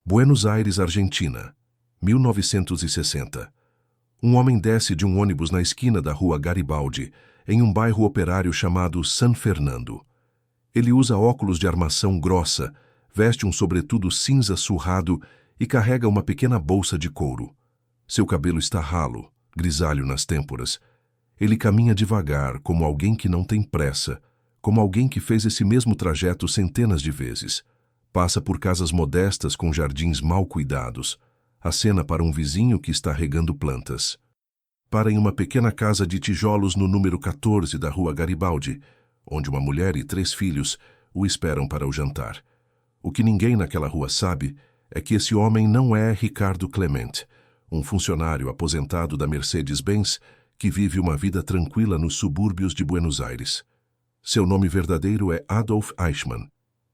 Buenos Aires, Argentina, 1960. Um homem desce de um ônibus na esquina da rua Garibaldi, em um bairro operário chamado San Fernando. Ele usa óculos de armação grossa, veste um sobretudo cinza surrado e carrega uma pequena bolsa de couro. Seu cabelo está ralo, grisalho nas têmporas. Ele caminha devagar, como alguém que não tem pressa, como alguém que fez esse mesmo trajeto centenas de vezes. Passa por casas modestas com jardins mal cuidados. Acena para um vizinho que está regando plantas. Para em uma pequena casa de tijolos no número 14 da rua Garibaldi, onde uma mulher e 3 filhos o esperam para o jantar. O que ninguém naquela rua sabe é que esse homem não é Ricardo Clement, um funcionário aposentado da Mercedes-Benz que vive uma vida tranquila nos subúrbios de Buenos Aires. Seu nome verdadeiro é Adolf Eichmann,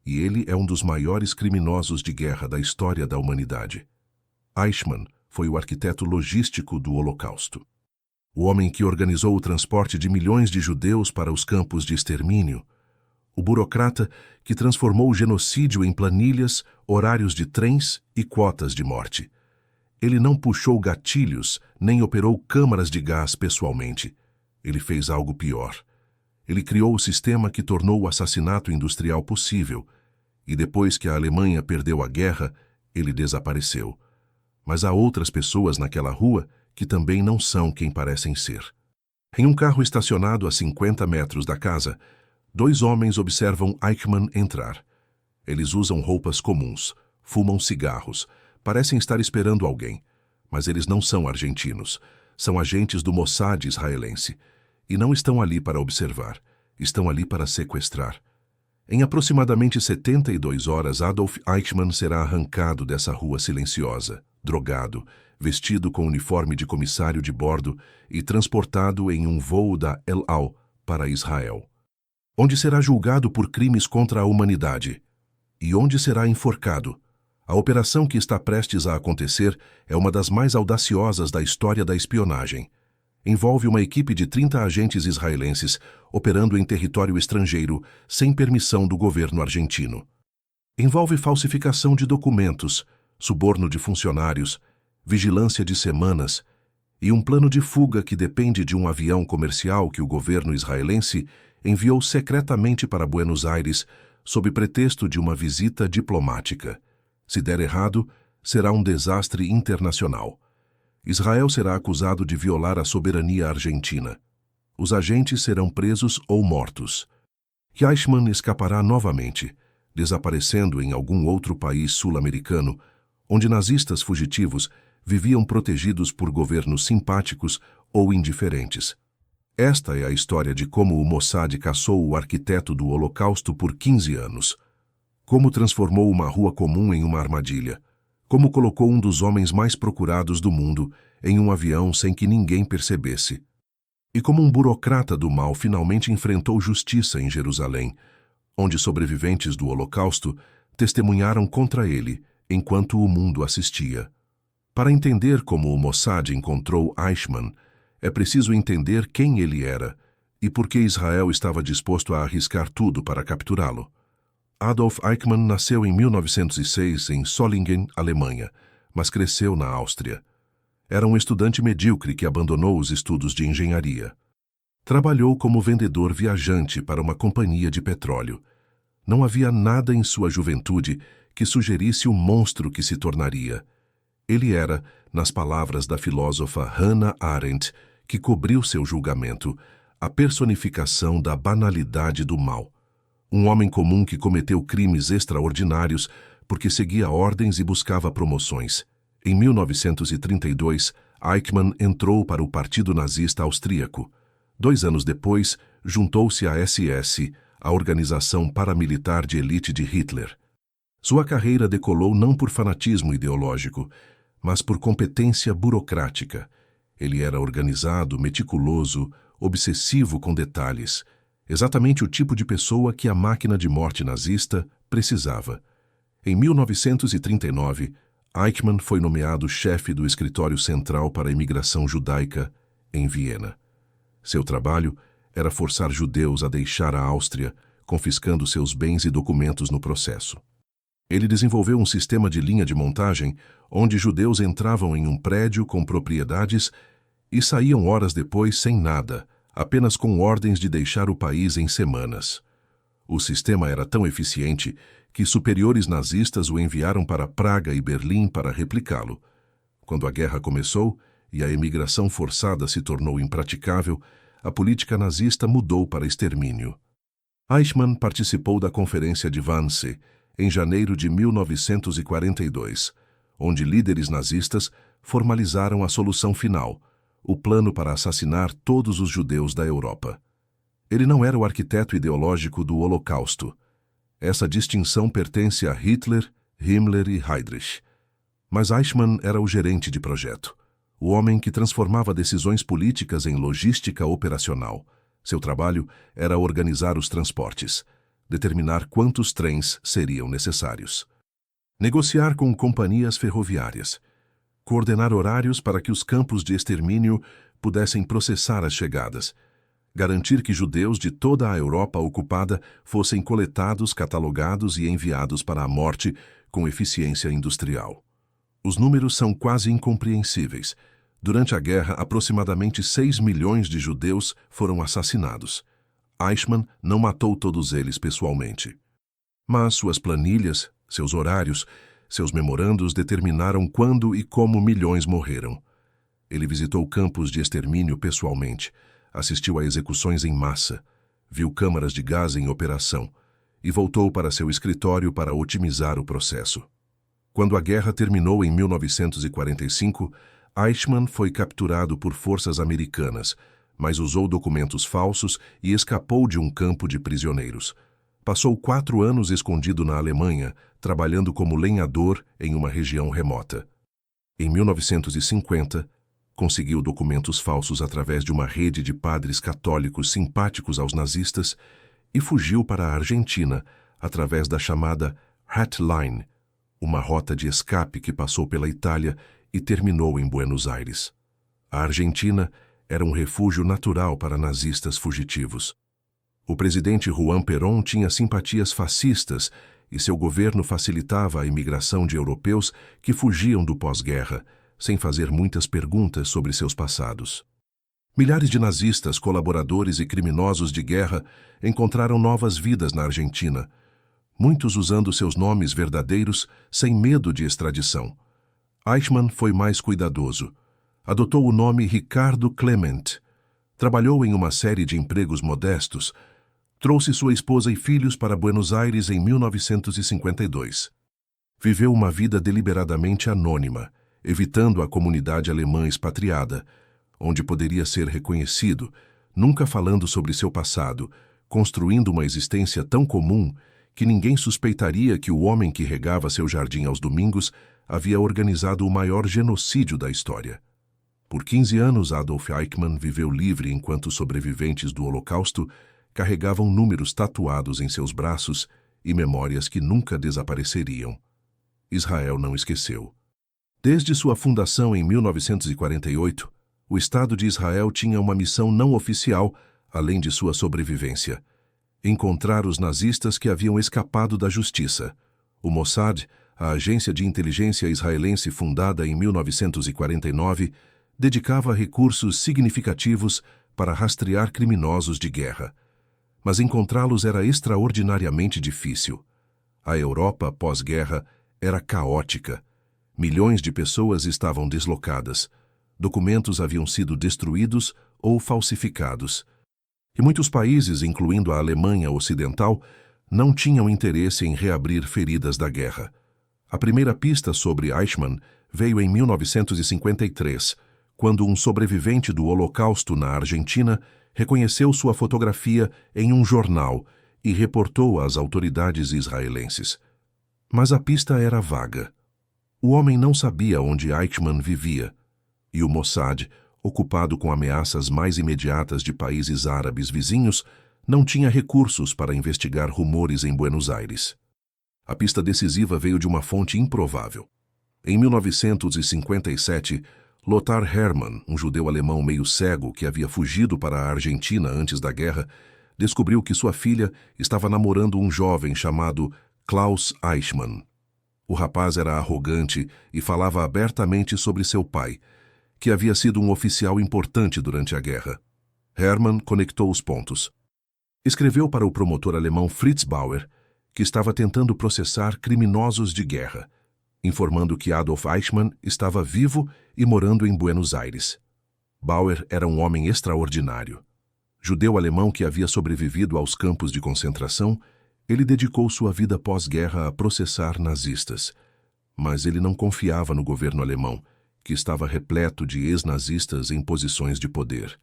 e ele é um dos maiores criminosos de guerra da história da humanidade. Eichmann foi o arquiteto logístico do Holocausto. O homem que organizou o transporte de milhões de judeus para os campos de extermínio. O burocrata que transformou o genocídio em planilhas, horários de trens e quotas de morte. Ele não puxou gatilhos, nem operou câmaras de gás pessoalmente. Ele fez algo pior. Ele criou o sistema que tornou o assassinato industrial possível, e depois que a Alemanha perdeu a guerra, ele desapareceu. Mas há outras pessoas naquela rua que também não são quem parecem ser. Em um carro estacionado a 50 metros da casa, 2 homens observam Eichmann entrar. Eles usam roupas comuns, fumam cigarros, parecem estar esperando alguém, mas eles não são argentinos, são agentes do Mossad israelense, e não estão ali para observar, estão ali para sequestrar. Em aproximadamente 72 horas, Adolf Eichmann será arrancado dessa rua silenciosa, drogado, vestido com uniforme de comissário de bordo e transportado em um voo da El Al para Israel, onde será julgado por crimes contra a humanidade e onde será enforcado. A operação que está prestes a acontecer é uma das mais audaciosas da história da espionagem. Envolve uma equipe de 30 agentes israelenses operando em território estrangeiro sem permissão do governo argentino. Envolve falsificação de documentos, suborno de funcionários, vigilância de semanas e um plano de fuga que depende de um avião comercial que o governo israelense enviou secretamente para Buenos Aires sob pretexto de uma visita diplomática. Se der errado, será um desastre internacional. Israel será acusado de violar a soberania argentina. Os agentes serão presos ou mortos. Eichmann escapará novamente, desaparecendo em algum outro país sul-americano, onde nazistas fugitivos viviam protegidos por governos simpáticos ou indiferentes. Esta é a história de como o Mossad caçou o arquiteto do Holocausto por 15 anos. Como transformou uma rua comum em uma armadilha. Como colocou um dos homens mais procurados do mundo em um avião sem que ninguém percebesse. E como um burocrata do mal finalmente enfrentou justiça em Jerusalém, onde sobreviventes do Holocausto testemunharam contra ele enquanto o mundo assistia. Para entender como o Mossad encontrou Eichmann, é preciso entender quem ele era e por que Israel estava disposto a arriscar tudo para capturá-lo. Adolf Eichmann nasceu em 1906 em Solingen, Alemanha, mas cresceu na Áustria. Era um estudante medíocre que abandonou os estudos de engenharia. Trabalhou como vendedor viajante para uma companhia de petróleo. Não havia nada em sua juventude que sugerisse o monstro que se tornaria. Ele era, nas palavras da filósofa Hannah Arendt, que cobriu seu julgamento, a personificação da banalidade do mal. Um homem comum que cometeu crimes extraordinários porque seguia ordens e buscava promoções. Em 1932, Eichmann entrou para o Partido Nazista Austríaco. 2 anos depois, juntou-se à SS, a organização paramilitar de elite de Hitler. Sua carreira decolou não por fanatismo ideológico, mas por competência burocrática. Ele era organizado, meticuloso, obsessivo com detalhes. Exatamente o tipo de pessoa que a máquina de morte nazista precisava. Em 1939, Eichmann foi nomeado chefe do Escritório Central para a Imigração Judaica em Viena. Seu trabalho era forçar judeus a deixar a Áustria, confiscando seus bens e documentos no processo. Ele desenvolveu um sistema de linha de montagem onde judeus entravam em um prédio com propriedades e saíam horas depois sem nada, apenas com ordens de deixar o país em semanas. O sistema era tão eficiente que superiores nazistas o enviaram para Praga e Berlim para replicá-lo. Quando a guerra começou e a emigração forçada se tornou impraticável, a política nazista mudou para extermínio. Eichmann participou da Conferência de Wannsee em janeiro de 1942, onde líderes nazistas formalizaram a solução final, o plano para assassinar todos os judeus da Europa. Ele não era o arquiteto ideológico do Holocausto. Essa distinção pertence a Hitler, Himmler e Heydrich. Mas Eichmann era o gerente de projeto, o homem que transformava decisões políticas em logística operacional. Seu trabalho era organizar os transportes, determinar quantos trens seriam necessários, negociar com companhias ferroviárias, coordenar horários para que os campos de extermínio pudessem processar as chegadas, garantir que judeus de toda a Europa ocupada fossem coletados, catalogados e enviados para a morte com eficiência industrial. Os números são quase incompreensíveis. Durante a guerra, aproximadamente 6 milhões de judeus foram assassinados. Eichmann não matou todos eles pessoalmente. Mas suas planilhas, seus horários, seus memorandos determinaram quando e como milhões morreram. Ele visitou campos de extermínio pessoalmente, assistiu a execuções em massa, viu câmaras de gás em operação e voltou para seu escritório para otimizar o processo. Quando a guerra terminou em 1945, Eichmann foi capturado por forças americanas, mas usou documentos falsos e escapou de um campo de prisioneiros. Passou 4 anos escondido na Alemanha, trabalhando como lenhador em uma região remota. Em 1950, conseguiu documentos falsos através de uma rede de padres católicos simpáticos aos nazistas e fugiu para a Argentina através da chamada Hat Line, uma rota de escape que passou pela Itália e terminou em Buenos Aires. A Argentina era um refúgio natural para nazistas fugitivos. O presidente Juan Perón tinha simpatias fascistas e seu governo facilitava a imigração de europeus que fugiam do pós-guerra, sem fazer muitas perguntas sobre seus passados. Milhares de nazistas, colaboradores e criminosos de guerra encontraram novas vidas na Argentina, muitos usando seus nomes verdadeiros sem medo de extradição. Eichmann foi mais cuidadoso. Adotou o nome Ricardo Clement. Trabalhou em uma série de empregos modestos. Trouxe sua esposa e filhos para Buenos Aires em 1952. Viveu uma vida deliberadamente anônima, evitando a comunidade alemã expatriada, onde poderia ser reconhecido, nunca falando sobre seu passado, construindo uma existência tão comum que ninguém suspeitaria que o homem que regava seu jardim aos domingos havia organizado o maior genocídio da história. Por 15 anos, Adolf Eichmann viveu livre enquanto os sobreviventes do Holocausto carregavam números tatuados em seus braços e memórias que nunca desapareceriam. Israel não esqueceu. Desde sua fundação em 1948, o Estado de Israel tinha uma missão não oficial, além de sua sobrevivência: encontrar os nazistas que haviam escapado da justiça. O Mossad, a agência de inteligência israelense fundada em 1949, dedicava recursos significativos para rastrear criminosos de guerra. Mas encontrá-los era extraordinariamente difícil. A Europa pós-guerra era caótica. Milhões de pessoas estavam deslocadas. Documentos haviam sido destruídos ou falsificados. E muitos países, incluindo a Alemanha Ocidental, não tinham interesse em reabrir feridas da guerra. A primeira pista sobre Eichmann veio em 1953, quando um sobrevivente do Holocausto na Argentina reconheceu sua fotografia em um jornal e reportou às autoridades israelenses. Mas a pista era vaga. O homem não sabia onde Eichmann vivia, e o Mossad, ocupado com ameaças mais imediatas de países árabes vizinhos, não tinha recursos para investigar rumores em Buenos Aires. A pista decisiva veio de uma fonte improvável. Em 1957, Lothar Hermann, um judeu alemão meio cego que havia fugido para a Argentina antes da guerra, descobriu que sua filha estava namorando um jovem chamado Klaus Eichmann. O rapaz era arrogante e falava abertamente sobre seu pai, que havia sido um oficial importante durante a guerra. Hermann conectou os pontos. Escreveu para o promotor alemão Fritz Bauer, que estava tentando processar criminosos de guerra, informando que Adolf Eichmann estava vivo e morando em Buenos Aires. Bauer era um homem extraordinário. Judeu-alemão que havia sobrevivido aos campos de concentração, ele dedicou sua vida pós-guerra a processar nazistas. Mas ele não confiava no governo alemão, que estava repleto de ex-nazistas em posições de poder.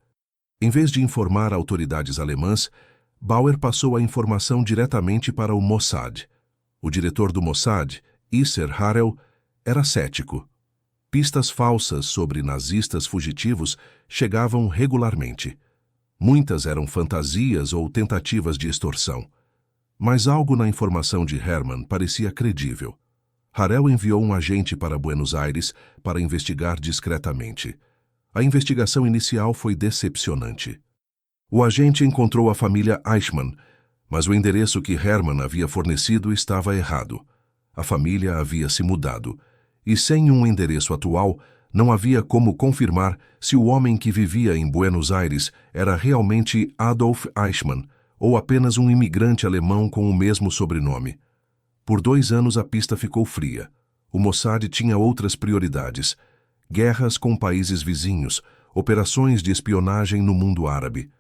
Em vez de informar autoridades alemãs, Bauer passou a informação diretamente para o Mossad. O diretor do Mossad, Isser Harel, era cético. Pistas falsas sobre nazistas fugitivos chegavam regularmente. Muitas eram fantasias ou tentativas de extorsão. Mas algo na informação de Hermann parecia credível. Harel enviou um agente para Buenos Aires para investigar discretamente. A investigação inicial foi decepcionante. O agente encontrou a família Eichmann, mas o endereço que Hermann havia fornecido estava errado. A família havia se mudado, e sem um endereço atual, não havia como confirmar se o homem que vivia em Buenos Aires era realmente Adolf Eichmann ou apenas um imigrante alemão com o mesmo sobrenome. Por 2 anos a pista ficou fria. O Mossad tinha outras prioridades: guerras com países vizinhos, operações de espionagem no mundo árabe.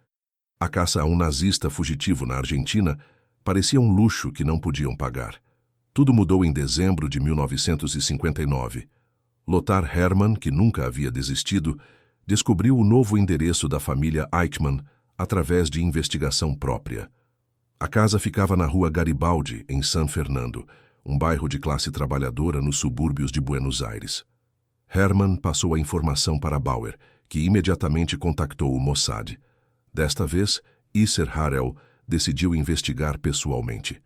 A caça a um nazista fugitivo na Argentina parecia um luxo que não podiam pagar. Tudo mudou em dezembro de 1959. Lothar Hermann, que nunca havia desistido, descobriu o novo endereço da família Eichmann através de investigação própria. A casa ficava na rua Garibaldi, em San Fernando, um bairro de classe trabalhadora nos subúrbios de Buenos Aires. Hermann passou a informação para Bauer, que imediatamente contactou o Mossad. Desta vez, Isser Harel decidiu investigar pessoalmente.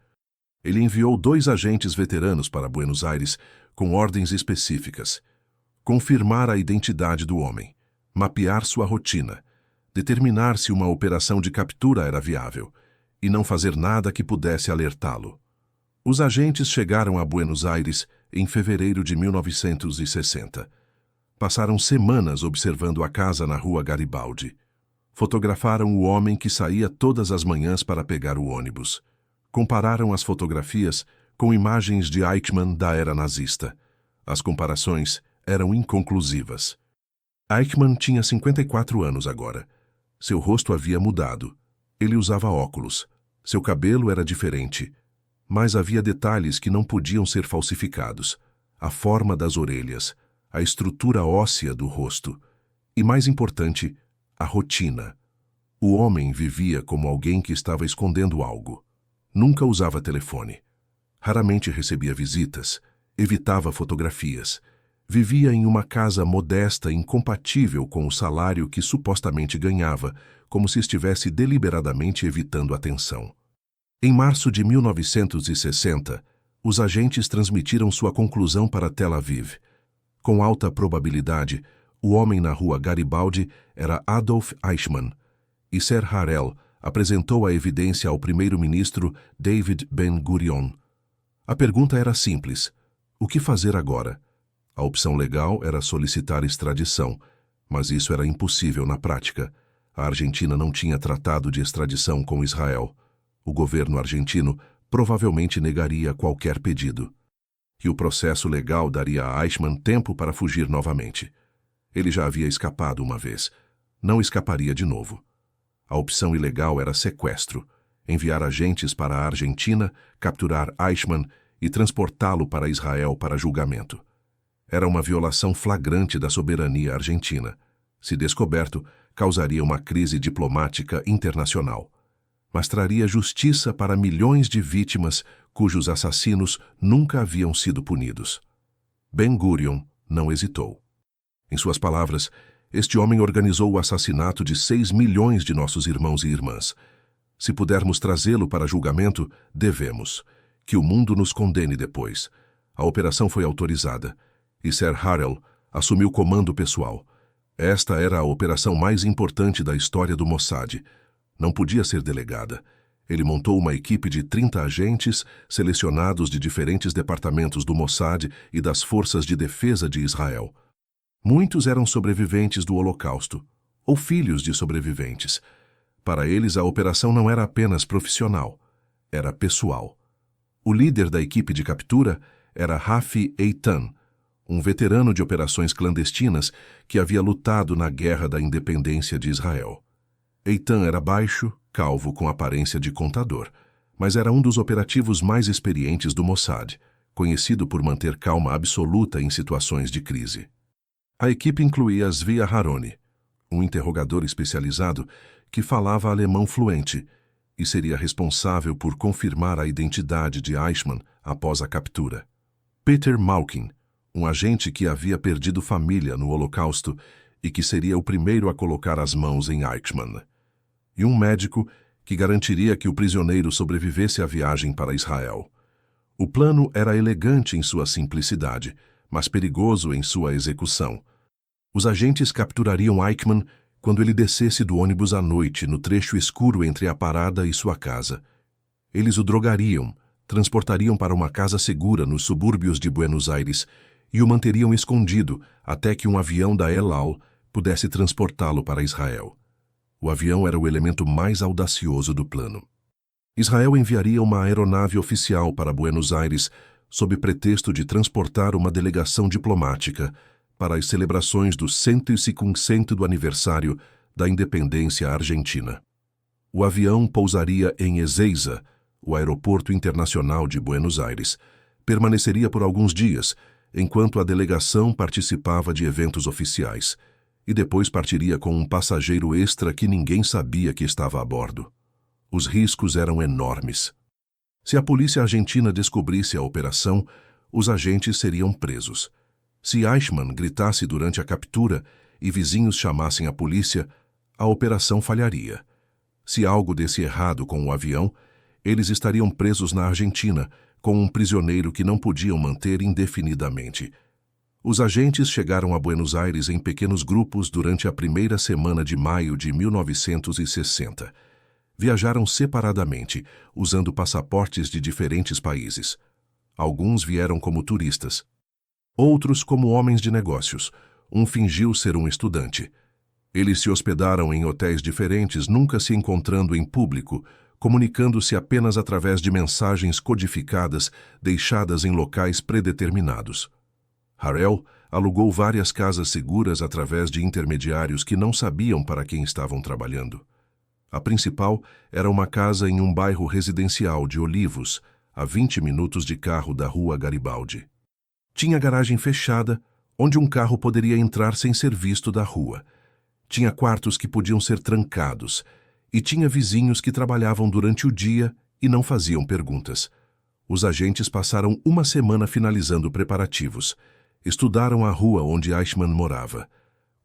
Ele enviou 2 agentes veteranos para Buenos Aires com ordens específicas: confirmar a identidade do homem, mapear sua rotina, determinar se uma operação de captura era viável e não fazer nada que pudesse alertá-lo. Os agentes chegaram a Buenos Aires em fevereiro de 1960. Passaram semanas observando a casa na rua Garibaldi. Fotografaram o homem que saía todas as manhãs para pegar o ônibus. Compararam as fotografias com imagens de Eichmann da era nazista. As comparações eram inconclusivas. Eichmann tinha 54 anos agora. Seu rosto havia mudado. Ele usava óculos. Seu cabelo era diferente. Mas havia detalhes que não podiam ser falsificados: a forma das orelhas, a estrutura óssea do rosto e, mais importante, a rotina. O homem vivia como alguém que estava escondendo algo. Nunca usava telefone. Raramente recebia visitas. Evitava fotografias. Vivia em uma casa modesta e incompatível com o salário que supostamente ganhava, como se estivesse deliberadamente evitando atenção. Em março de 1960, os agentes transmitiram sua conclusão para Tel Aviv. Com alta probabilidade, o homem na rua Garibaldi era Adolf Eichmann. Isser Harel apresentou a evidência ao primeiro-ministro David Ben-Gurion. A pergunta era simples: o que fazer agora? A opção legal era solicitar extradição, mas isso era impossível na prática. A Argentina não tinha tratado de extradição com Israel. O governo argentino provavelmente negaria qualquer pedido. E o processo legal daria a Eichmann tempo para fugir novamente. Ele já havia escapado uma vez. Não escaparia de novo. A opção ilegal era sequestro, enviar agentes para a Argentina, capturar Eichmann e transportá-lo para Israel para julgamento. Era uma violação flagrante da soberania argentina. Se descoberto, causaria uma crise diplomática internacional. Mas traria justiça para milhões de vítimas cujos assassinos nunca haviam sido punidos. Ben-Gurion não hesitou. Em suas palavras, este homem organizou o assassinato de 6 milhões de nossos irmãos e irmãs. Se pudermos trazê-lo para julgamento, devemos. Que o mundo nos condene depois. A operação foi autorizada. Isser Harel assumiu o comando pessoal. Esta era a operação mais importante da história do Mossad. Não podia ser delegada. Ele montou uma equipe de 30 agentes, selecionados de diferentes departamentos do Mossad e das Forças de Defesa de Israel. Muitos eram sobreviventes do Holocausto, ou filhos de sobreviventes. Para eles, a operação não era apenas profissional, era pessoal. O líder da equipe de captura era Rafi Eitan, um veterano de operações clandestinas que havia lutado na Guerra da Independência de Israel. Eitan era baixo, calvo com aparência de contador, mas era um dos operativos mais experientes do Mossad, conhecido por manter calma absoluta em situações de crise. A equipe incluía Zvia Haroni, um interrogador especializado que falava alemão fluente e seria responsável por confirmar a identidade de Eichmann após a captura. Peter Malkin, um agente que havia perdido família no Holocausto e que seria o primeiro a colocar as mãos em Eichmann. E um médico que garantiria que o prisioneiro sobrevivesse à viagem para Israel. O plano era elegante em sua simplicidade, mas perigoso em sua execução. Os agentes capturariam Eichmann quando ele descesse do ônibus à noite no trecho escuro entre a parada e sua casa. Eles o drogariam, transportariam para uma casa segura nos subúrbios de Buenos Aires e o manteriam escondido até que um avião da El Al pudesse transportá-lo para Israel. O avião era o elemento mais audacioso do plano. Israel enviaria uma aeronave oficial para Buenos Aires sob pretexto de transportar uma delegação diplomática para as celebrações do 150º aniversário da independência argentina. O avião pousaria em Ezeiza, o aeroporto internacional de Buenos Aires, permaneceria por alguns dias, enquanto a delegação participava de eventos oficiais, e depois partiria com um passageiro extra que ninguém sabia que estava a bordo. Os riscos eram enormes. Se a polícia argentina descobrisse a operação, os agentes seriam presos. Se Eichmann gritasse durante a captura e vizinhos chamassem a polícia, a operação falharia. Se algo desse errado com o avião, eles estariam presos na Argentina, com um prisioneiro que não podiam manter indefinidamente. Os agentes chegaram a Buenos Aires em pequenos grupos durante a primeira semana de maio de 1960. Viajaram separadamente, usando passaportes de diferentes países. Alguns vieram como turistas. Outros como homens de negócios. Um fingiu ser um estudante. Eles se hospedaram em hotéis diferentes, nunca se encontrando em público, comunicando-se apenas através de mensagens codificadas deixadas em locais predeterminados. Harel alugou várias casas seguras através de intermediários que não sabiam para quem estavam trabalhando. A principal era uma casa em um bairro residencial de Olivos, a 20 minutos de carro da Rua Garibaldi. Tinha garagem fechada, onde um carro poderia entrar sem ser visto da rua. Tinha quartos que podiam ser trancados, e tinha vizinhos que trabalhavam durante o dia e não faziam perguntas. Os agentes passaram uma semana finalizando preparativos. Estudaram a rua onde Eichmann morava.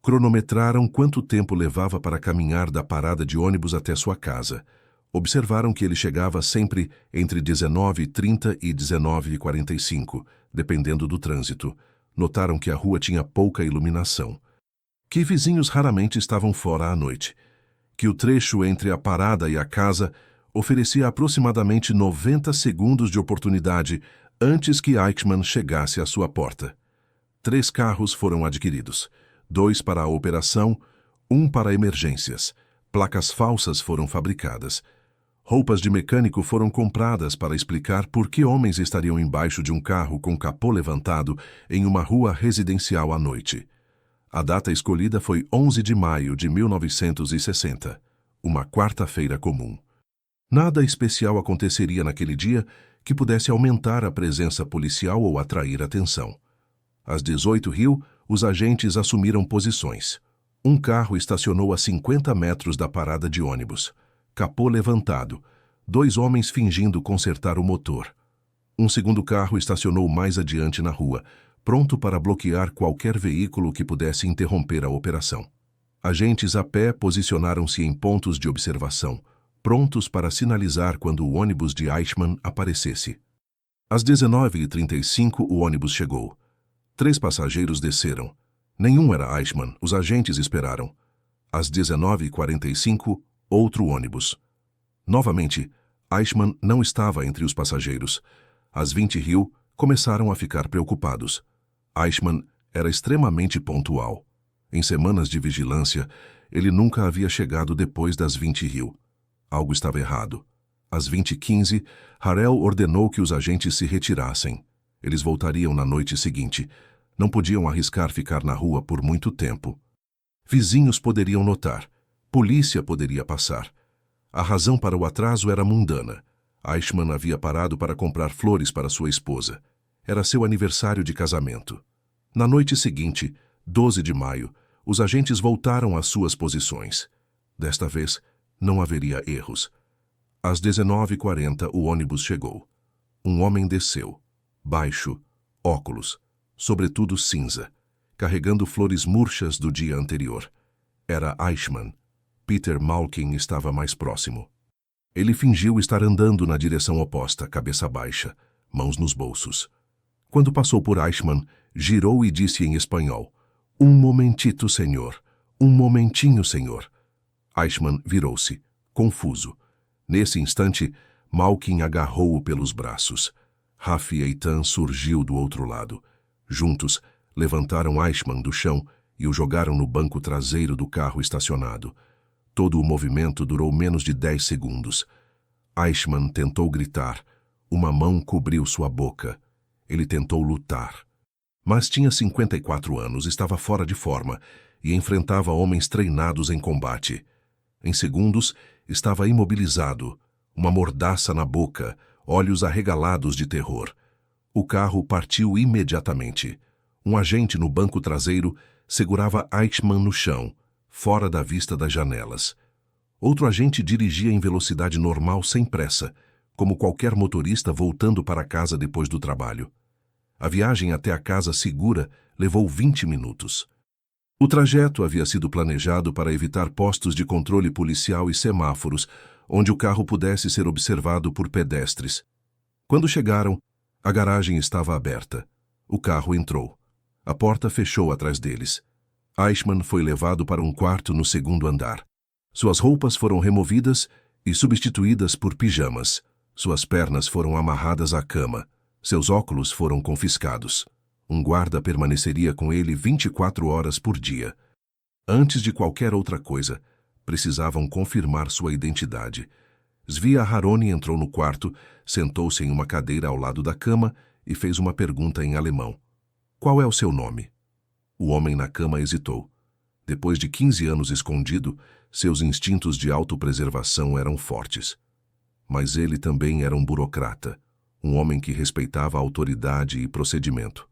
Cronometraram quanto tempo levava para caminhar da parada de ônibus até sua casa. Observaram que ele chegava sempre entre 19h30 e 19h45, dependendo do trânsito. Notaram que a rua tinha pouca iluminação. Que vizinhos raramente estavam fora à noite. Que o trecho entre a parada e a casa oferecia aproximadamente 90 segundos de oportunidade antes que Eichmann chegasse à sua porta. 3 carros foram adquiridos, 2 para a operação, 1 para emergências. Placas falsas foram fabricadas. Roupas de mecânico foram compradas para explicar por que homens estariam embaixo de um carro com capô levantado em uma rua residencial à noite. A data escolhida foi 11 de maio de 1960, uma quarta-feira comum. Nada especial aconteceria naquele dia que pudesse aumentar a presença policial ou atrair atenção. Às 18h, os agentes assumiram posições. Um carro estacionou a 50 metros da parada de ônibus. Capô levantado. 2 homens fingindo consertar o motor. Um segundo carro estacionou mais adiante na rua, pronto para bloquear qualquer veículo que pudesse interromper a operação. Agentes a pé posicionaram-se em pontos de observação, prontos para sinalizar quando o ônibus de Eichmann aparecesse. Às 19h35, o ônibus chegou. 3 passageiros desceram. Nenhum era Eichmann, os agentes esperaram. Às 19h45, outro ônibus. Novamente, Eichmann não estava entre os passageiros. As 20 Rio começaram a ficar preocupados. Eichmann era extremamente pontual. Em semanas de vigilância, ele nunca havia chegado depois das 20 Rio. Algo estava errado. Às 20h15, Harel ordenou que os agentes se retirassem. Eles voltariam na noite seguinte. Não podiam arriscar ficar na rua por muito tempo. Vizinhos poderiam notar. Polícia poderia passar. A razão para o atraso era mundana. Eichmann havia parado para comprar flores para sua esposa. Era seu aniversário de casamento. Na noite seguinte, 12 de maio, os agentes voltaram às suas posições. Desta vez, não haveria erros. Às 19h40, o ônibus chegou. Um homem desceu. Baixo, óculos, sobretudo cinza, carregando flores murchas do dia anterior. Era Eichmann. Peter Malkin estava mais próximo. Ele fingiu estar andando na direção oposta, cabeça baixa, mãos nos bolsos. Quando passou por Eichmann, girou e disse em espanhol: "Um momentito, senhor. Um momentinho, senhor." Eichmann virou-se, confuso. Nesse instante, Malkin agarrou-o pelos braços. Rafi Eitan surgiu do outro lado. Juntos, levantaram Eichmann do chão e o jogaram no banco traseiro do carro estacionado. Todo o movimento durou menos de 10 segundos. Eichmann tentou gritar. Uma mão cobriu sua boca. Ele tentou lutar. Mas tinha 54 anos, estava fora de forma e enfrentava homens treinados em combate. Em segundos, estava imobilizado, uma mordaça na boca, olhos arregalados de terror. O carro partiu imediatamente. Um agente no banco traseiro segurava Eichmann no chão, fora da vista das janelas. Outro agente dirigia em velocidade normal sem pressa, como qualquer motorista voltando para casa depois do trabalho. A viagem até a casa segura levou 20 minutos. O trajeto havia sido planejado para evitar postos de controle policial e semáforos, onde o carro pudesse ser observado por pedestres. Quando chegaram, a garagem estava aberta. O carro entrou. A porta fechou atrás deles. Eichmann foi levado para um quarto no segundo andar. Suas roupas foram removidas e substituídas por pijamas. Suas pernas foram amarradas à cama. Seus óculos foram confiscados. Um guarda permaneceria com ele 24 horas por dia. Antes de qualquer outra coisa, precisavam confirmar sua identidade. Zvia Haroni entrou no quarto, sentou-se em uma cadeira ao lado da cama e fez uma pergunta em alemão. "Qual é o seu nome?" O homem na cama hesitou. Depois de 15 anos escondido, seus instintos de autopreservação eram fortes. Mas ele também era um burocrata, um homem que respeitava a autoridade e procedimento.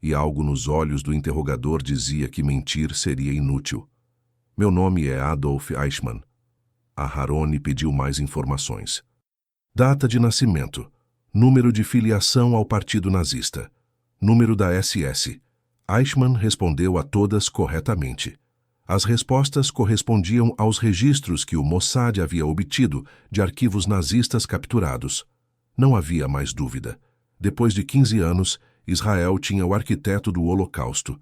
E algo nos olhos do interrogador dizia que mentir seria inútil. "Meu nome é Adolf Eichmann." A Haroni pediu mais informações. Data de nascimento, número de filiação ao Partido Nazista, número da SS. Eichmann respondeu a todas corretamente. As respostas correspondiam aos registros que o Mossad havia obtido de arquivos nazistas capturados. Não havia mais dúvida. Depois de 15 anos, Israel tinha o arquiteto do Holocausto.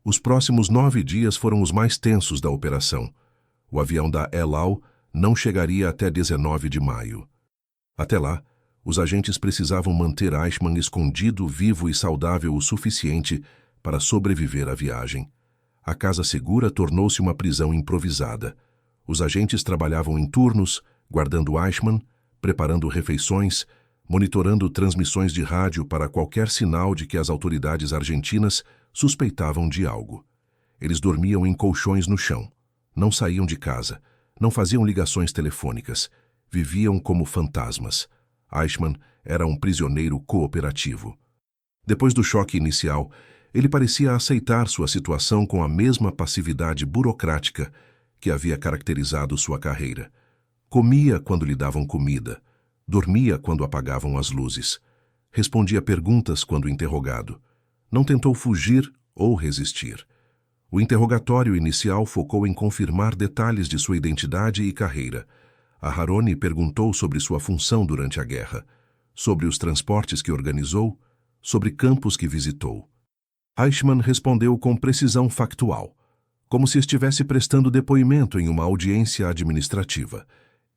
Os próximos 9 dias foram os mais tensos da operação. O avião da El Al não chegaria até 19 de maio. Até lá, os agentes precisavam manter Eichmann escondido, vivo e saudável o suficiente para sobreviver à viagem. A casa segura tornou-se uma prisão improvisada. Os agentes trabalhavam em turnos, guardando Eichmann, preparando refeições, monitorando transmissões de rádio para qualquer sinal de que as autoridades argentinas suspeitavam de algo. Eles dormiam em colchões no chão, não saíam de casa, não faziam ligações telefônicas, viviam como fantasmas. Eichmann era um prisioneiro cooperativo. Depois do choque inicial, ele parecia aceitar sua situação com a mesma passividade burocrática que havia caracterizado sua carreira. Comia quando lhe davam comida, dormia quando apagavam as luzes, respondia perguntas quando interrogado. Não tentou fugir ou resistir. O interrogatório inicial focou em confirmar detalhes de sua identidade e carreira. A Haroni perguntou sobre sua função durante a guerra, sobre os transportes que organizou, sobre campos que visitou. Eichmann respondeu com precisão factual, como se estivesse prestando depoimento em uma audiência administrativa.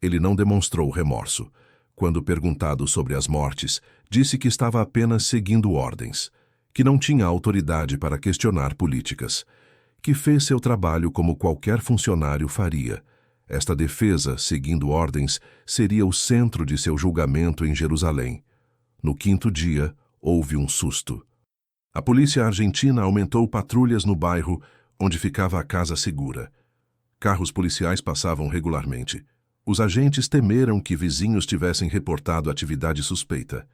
Ele não demonstrou remorso. Quando perguntado sobre as mortes, disse que estava apenas seguindo ordens, que não tinha autoridade para questionar políticas, que fez seu trabalho como qualquer funcionário faria. Esta defesa, seguindo ordens, seria o centro de seu julgamento em Jerusalém. No quinto dia, houve um susto. A polícia argentina aumentou patrulhas no bairro onde ficava a casa segura. Carros policiais passavam regularmente. Os agentes temeram que vizinhos tivessem reportado atividade suspeita.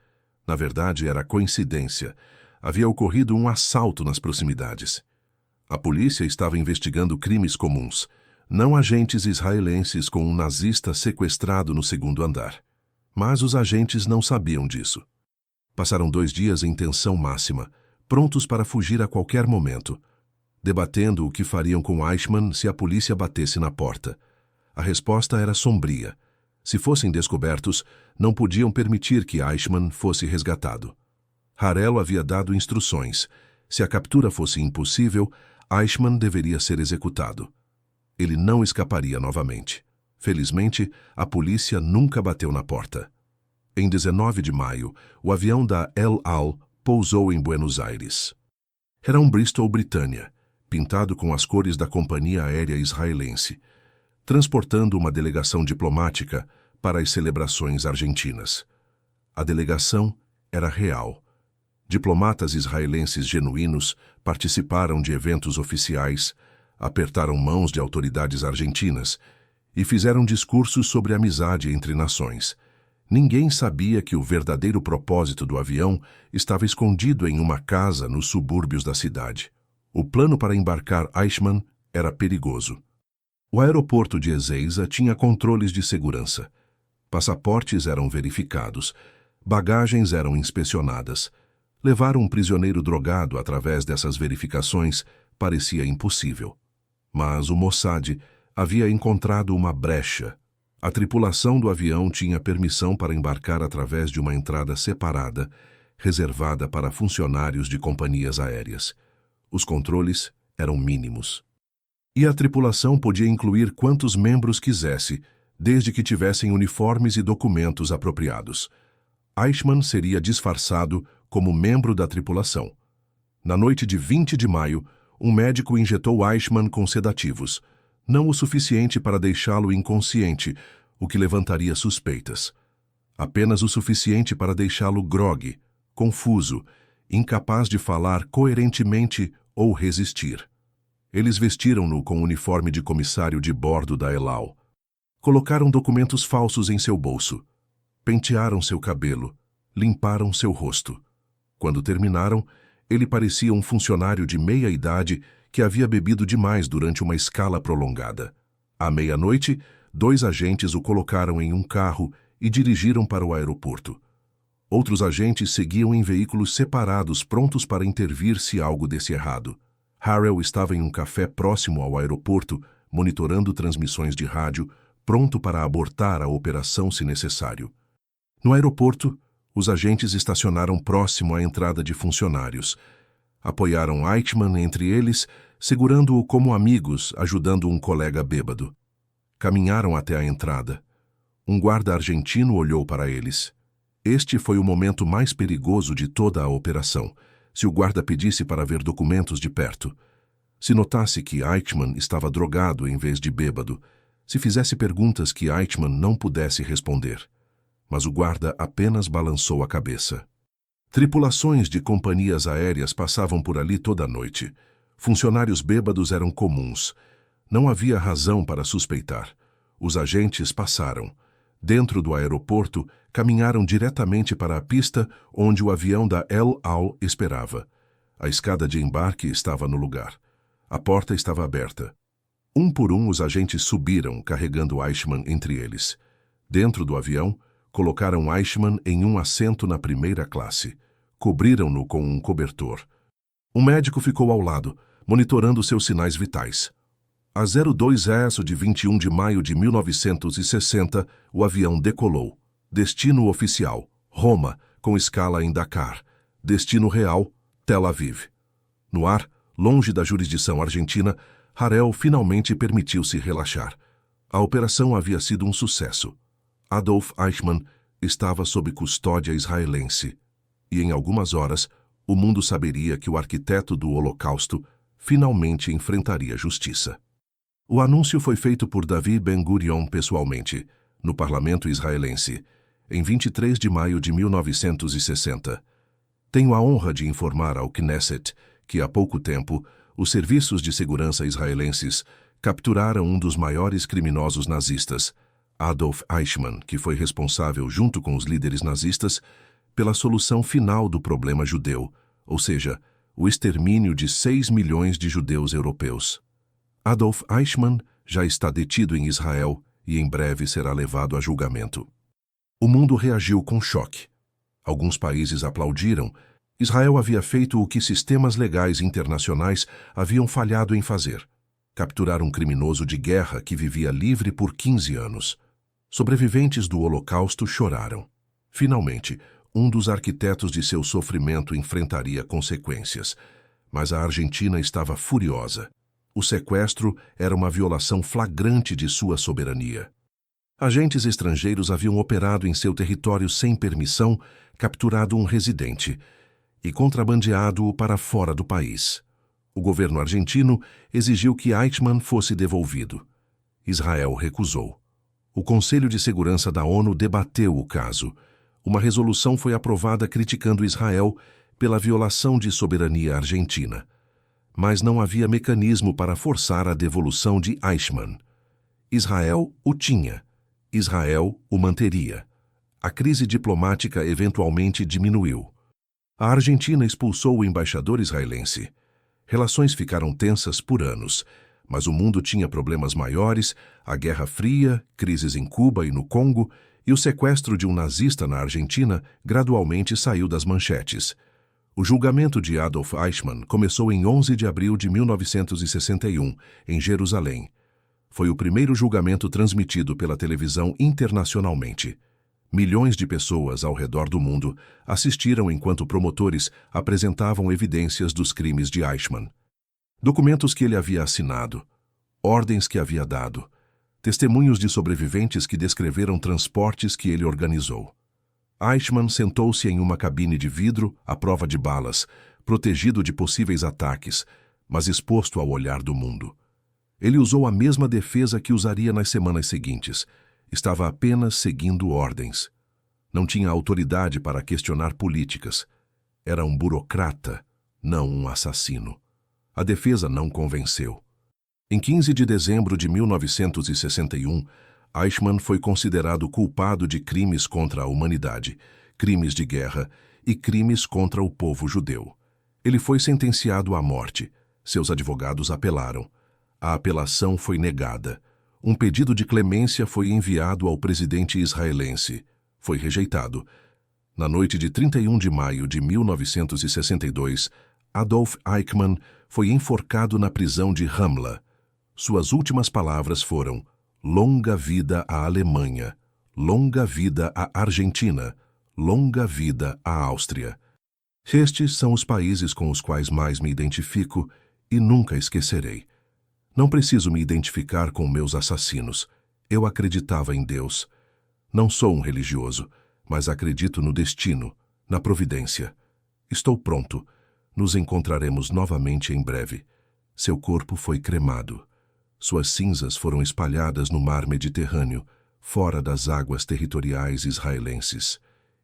Na verdade, era coincidência. Havia ocorrido um assalto nas proximidades. A polícia estava investigando crimes comuns, não agentes israelenses com um nazista sequestrado no segundo andar. Mas os agentes não sabiam disso. Passaram 2 dias em tensão máxima, prontos para fugir a qualquer momento, debatendo o que fariam com Eichmann se a polícia batesse na porta. A resposta era sombria. Se fossem descobertos, não podiam permitir que Eichmann fosse resgatado. Harel havia dado instruções. Se a captura fosse impossível, Eichmann deveria ser executado. Ele não escaparia novamente. Felizmente, a polícia nunca bateu na porta. Em 19 de maio, o avião da El Al pousou em Buenos Aires. Era um Bristol Britannia, pintado com as cores da companhia aérea israelense, transportando uma delegação diplomática para as celebrações argentinas. A delegação era real. Diplomatas israelenses genuínos participaram de eventos oficiais, apertaram mãos de autoridades argentinas e fizeram discursos sobre amizade entre nações. Ninguém sabia que o verdadeiro propósito do avião estava escondido em uma casa nos subúrbios da cidade. O plano para embarcar Eichmann era perigoso. O aeroporto de Ezeiza tinha controles de segurança. Passaportes eram verificados, bagagens eram inspecionadas. Levar um prisioneiro drogado através dessas verificações parecia impossível. Mas o Mossad havia encontrado uma brecha. A tripulação do avião tinha permissão para embarcar através de uma entrada separada, reservada para funcionários de companhias aéreas. Os controles eram mínimos. E a tripulação podia incluir quantos membros quisesse, desde que tivessem uniformes e documentos apropriados. Eichmann seria disfarçado como membro da tripulação. Na noite de 20 de maio, um médico injetou Eichmann com sedativos, não o suficiente para deixá-lo inconsciente, o que levantaria suspeitas. Apenas o suficiente para deixá-lo grogue, confuso, incapaz de falar coerentemente ou resistir. Eles vestiram-no com o uniforme de comissário de bordo da El Al. Colocaram documentos falsos em seu bolso. Pentearam seu cabelo. Limparam seu rosto. Quando terminaram, ele parecia um funcionário de meia-idade que havia bebido demais durante uma escala prolongada. À meia-noite, 2 agentes o colocaram em um carro e dirigiram para o aeroporto. Outros agentes seguiam em veículos separados, prontos para intervir se algo desse errado. Harel estava em um café próximo ao aeroporto, monitorando transmissões de rádio, pronto para abortar a operação se necessário. No aeroporto, os agentes estacionaram próximo à entrada de funcionários. Apoiaram Eichmann entre eles, segurando-o como amigos, ajudando um colega bêbado. Caminharam até a entrada. Um guarda argentino olhou para eles. Este foi o momento mais perigoso de toda a operação. Se o guarda pedisse para ver documentos de perto, se notasse que Eichmann estava drogado em vez de bêbado, se fizesse perguntas que Eichmann não pudesse responder. Mas o guarda apenas balançou a cabeça. Tripulações de companhias aéreas passavam por ali toda a noite. Funcionários bêbados eram comuns. Não havia razão para suspeitar. Os agentes passaram. Dentro do aeroporto, caminharam diretamente para a pista onde o avião da El Al esperava. A escada de embarque estava no lugar. A porta estava aberta. Um por um, os agentes subiram, carregando Eichmann entre eles. Dentro do avião, colocaram Eichmann em um assento na primeira classe. Cobriram-no com um cobertor. Um médico ficou ao lado, monitorando seus sinais vitais. A 02S de 21 de maio de 1960, o avião decolou. Destino oficial, Roma, com escala em Dakar. Destino real, Tel Aviv. No ar, longe da jurisdição argentina, Harel finalmente permitiu-se relaxar. A operação havia sido um sucesso. Adolf Eichmann estava sob custódia israelense, e em algumas horas o mundo saberia que o arquiteto do Holocausto finalmente enfrentaria justiça. O anúncio foi feito por Davi Ben-Gurion pessoalmente, no parlamento israelense, em 23 de maio de 1960. Tenho a honra de informar ao Knesset que, há pouco tempo, os serviços de segurança israelenses capturaram um dos maiores criminosos nazistas, Adolf Eichmann, que foi responsável, junto com os líderes nazistas, pela solução final do problema judeu, ou seja, o extermínio de 6 milhões de judeus europeus. Adolf Eichmann já está detido em Israel e em breve será levado a julgamento. O mundo reagiu com choque. Alguns países aplaudiram. Israel havia feito o que sistemas legais internacionais haviam falhado em fazer: capturar um criminoso de guerra que vivia livre por 15 anos. Sobreviventes do Holocausto choraram. Finalmente, um dos arquitetos de seu sofrimento enfrentaria consequências. Mas a Argentina estava furiosa. O sequestro era uma violação flagrante de sua soberania. Agentes estrangeiros haviam operado em seu território sem permissão, capturado um residente e contrabandeado-o para fora do país. O governo argentino exigiu que Eichmann fosse devolvido. Israel recusou. O Conselho de Segurança da ONU debateu o caso. Uma resolução foi aprovada criticando Israel pela violação de soberania argentina. Mas não havia mecanismo para forçar a devolução de Eichmann. Israel o tinha. Israel o manteria. A crise diplomática eventualmente diminuiu. A Argentina expulsou o embaixador israelense. Relações ficaram tensas por anos, mas o mundo tinha problemas maiores: a Guerra Fria, crises em Cuba e no Congo, e o sequestro de um nazista na Argentina gradualmente saiu das manchetes. O julgamento de Adolf Eichmann começou em 11 de abril de 1961, em Jerusalém. Foi o primeiro julgamento transmitido pela televisão internacionalmente. Milhões de pessoas ao redor do mundo assistiram enquanto promotores apresentavam evidências dos crimes de Eichmann. Documentos que ele havia assinado, ordens que havia dado, testemunhos de sobreviventes que descreveram transportes que ele organizou. Eichmann sentou-se em uma cabine de vidro à prova de balas, protegido de possíveis ataques, mas exposto ao olhar do mundo. Ele usou a mesma defesa que usaria nas semanas seguintes. Estava apenas seguindo ordens. Não tinha autoridade para questionar políticas. Era um burocrata, não um assassino. A defesa não convenceu. Em 15 de dezembro de 1961, Eichmann foi considerado culpado de crimes contra a humanidade, crimes de guerra e crimes contra o povo judeu. Ele foi sentenciado à morte. Seus advogados apelaram. A apelação foi negada. Um pedido de clemência foi enviado ao presidente israelense. Foi rejeitado. Na noite de 31 de maio de 1962, Adolf Eichmann foi enforcado na prisão de Ramla. Suas últimas palavras foram: "Longa vida à Alemanha, longa vida à Argentina, longa vida à Áustria." Estes são os países com os quais mais me identifico e nunca esquecerei. Não preciso me identificar com meus assassinos. Eu acreditava em Deus. Não sou um religioso, mas acredito no destino, na providência. Estou pronto. Nos encontraremos novamente em breve. Seu corpo foi cremado. Suas cinzas foram espalhadas no mar Mediterrâneo, fora das águas territoriais israelenses.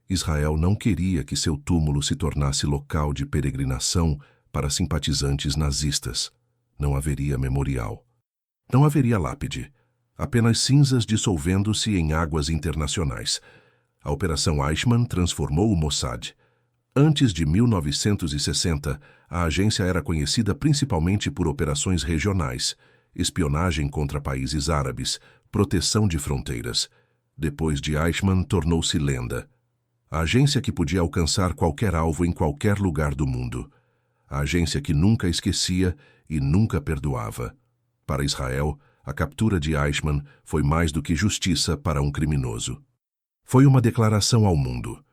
Israel não queria que seu túmulo se tornasse local de peregrinação para simpatizantes nazistas. Não haveria memorial. Não haveria lápide. Apenas cinzas dissolvendo-se em águas internacionais. A Operação Eichmann transformou o Mossad. Antes de 1960, a agência era conhecida principalmente por operações regionais, espionagem contra países árabes, proteção de fronteiras. Depois de Eichmann, tornou-se lenda. A agência que podia alcançar qualquer alvo em qualquer lugar do mundo. A agência que nunca esquecia e nunca perdoava. Para Israel, a captura de Eichmann foi mais do que justiça para um criminoso. Foi uma declaração ao mundo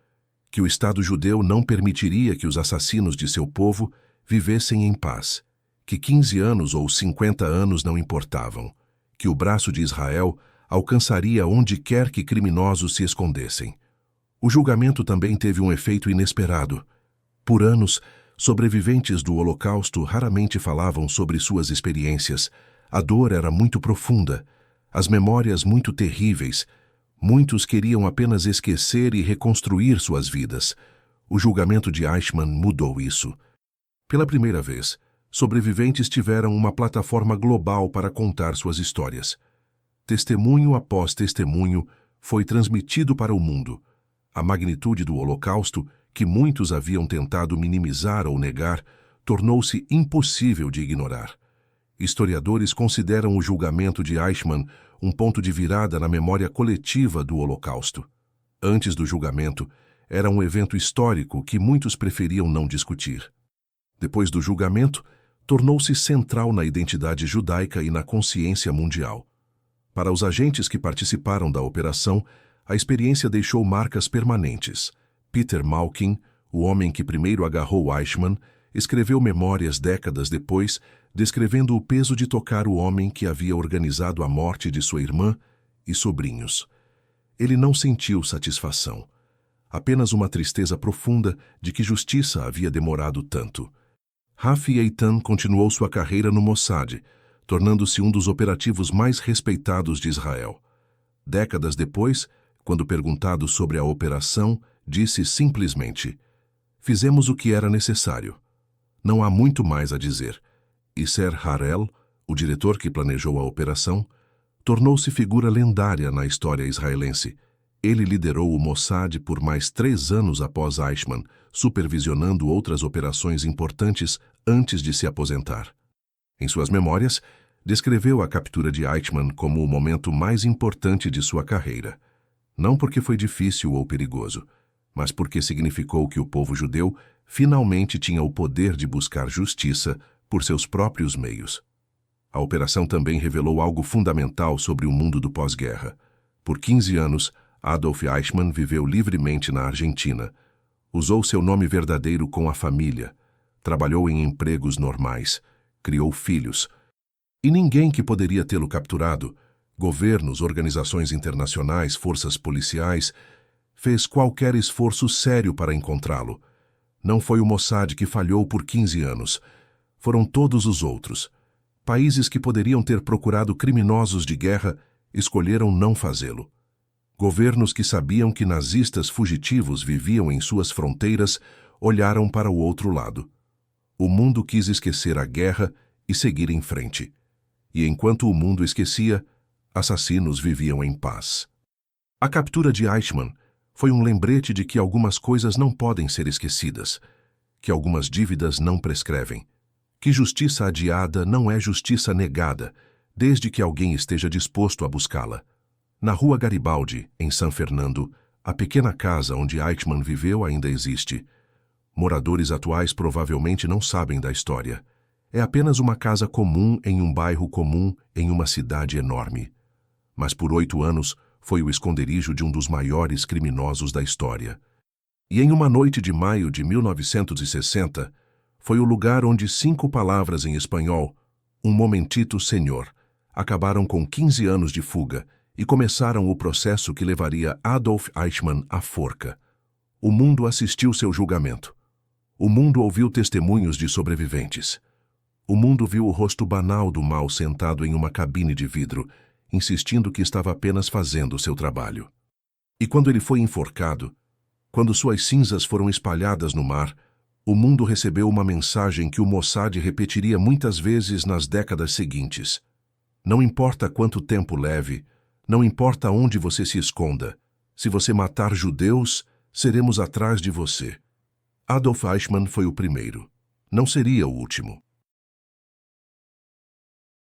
que o Estado judeu não permitiria que os assassinos de seu povo vivessem em paz, que 15 anos ou 50 anos não importavam, que o braço de Israel alcançaria onde quer que criminosos se escondessem. O julgamento também teve um efeito inesperado. Por anos, sobreviventes do Holocausto raramente falavam sobre suas experiências. A dor era muito profunda, as memórias muito terríveis. Muitos queriam apenas esquecer e reconstruir suas vidas. O julgamento de Eichmann mudou isso. Pela primeira vez, sobreviventes tiveram uma plataforma global para contar suas histórias. Testemunho após testemunho foi transmitido para o mundo. A magnitude do Holocausto, que muitos haviam tentado minimizar ou negar, tornou-se impossível de ignorar. Historiadores consideram o julgamento de Eichmann um ponto de virada na memória coletiva do Holocausto. Antes do julgamento, era um evento histórico que muitos preferiam não discutir. Depois do julgamento, tornou-se central na identidade judaica e na consciência mundial. Para os agentes que participaram da operação, a experiência deixou marcas permanentes. Peter Malkin, o homem que primeiro agarrou Eichmann, escreveu memórias décadas depois, descrevendo o peso de tocar o homem que havia organizado a morte de sua irmã e sobrinhos. Ele não sentiu satisfação, apenas uma tristeza profunda de que justiça havia demorado tanto. Rafi Eitan continuou sua carreira no Mossad, tornando-se um dos operativos mais respeitados de Israel. Décadas depois, quando perguntado sobre a operação, disse simplesmente: "Fizemos o que era necessário. Não há muito mais a dizer." Isser Harel, o diretor que planejou a operação, tornou-se figura lendária na história israelense. Ele liderou o Mossad por mais 3 anos após Eichmann, supervisionando outras operações importantes antes de se aposentar. Em suas memórias, descreveu a captura de Eichmann como o momento mais importante de sua carreira. Não porque foi difícil ou perigoso, mas porque significou que o povo judeu finalmente tinha o poder de buscar justiça por seus próprios meios. A operação também revelou algo fundamental sobre o mundo do pós-guerra. Por 15 anos, Adolf Eichmann viveu livremente na Argentina. Usou seu nome verdadeiro com a família. Trabalhou em empregos normais. Criou filhos. E ninguém que poderia tê-lo capturado, governos, organizações internacionais, forças policiais, fez qualquer esforço sério para encontrá-lo. Não foi o Mossad que falhou por 15 anos. Foram todos os outros. Países que poderiam ter procurado criminosos de guerra escolheram não fazê-lo. Governos que sabiam que nazistas fugitivos viviam em suas fronteiras olharam para o outro lado. O mundo quis esquecer a guerra e seguir em frente. E enquanto o mundo esquecia, assassinos viviam em paz. A captura de Eichmann foi um lembrete de que algumas coisas não podem ser esquecidas, que algumas dívidas não prescrevem, que justiça adiada não é justiça negada, desde que alguém esteja disposto a buscá-la. Na Rua Garibaldi, em San Fernando, a pequena casa onde Eichmann viveu ainda existe. Moradores atuais provavelmente não sabem da história. É apenas uma casa comum em um bairro comum em uma cidade enorme. Mas por 8 anos foi o esconderijo de um dos maiores criminosos da história. E em uma noite de maio de 1960, foi o lugar onde 5 palavras em espanhol, "um momentito, senhor", acabaram com 15 anos de fuga e começaram o processo que levaria Adolf Eichmann à forca. O mundo assistiu seu julgamento. O mundo ouviu testemunhos de sobreviventes. O mundo viu o rosto banal do mal sentado em uma cabine de vidro, insistindo que estava apenas fazendo seu trabalho. E quando ele foi enforcado, quando suas cinzas foram espalhadas no mar, o mundo recebeu uma mensagem que o Mossad repetiria muitas vezes nas décadas seguintes. Não importa quanto tempo leve, não importa onde você se esconda, se você matar judeus, seremos atrás de você. Adolf Eichmann foi o primeiro. Não seria o último.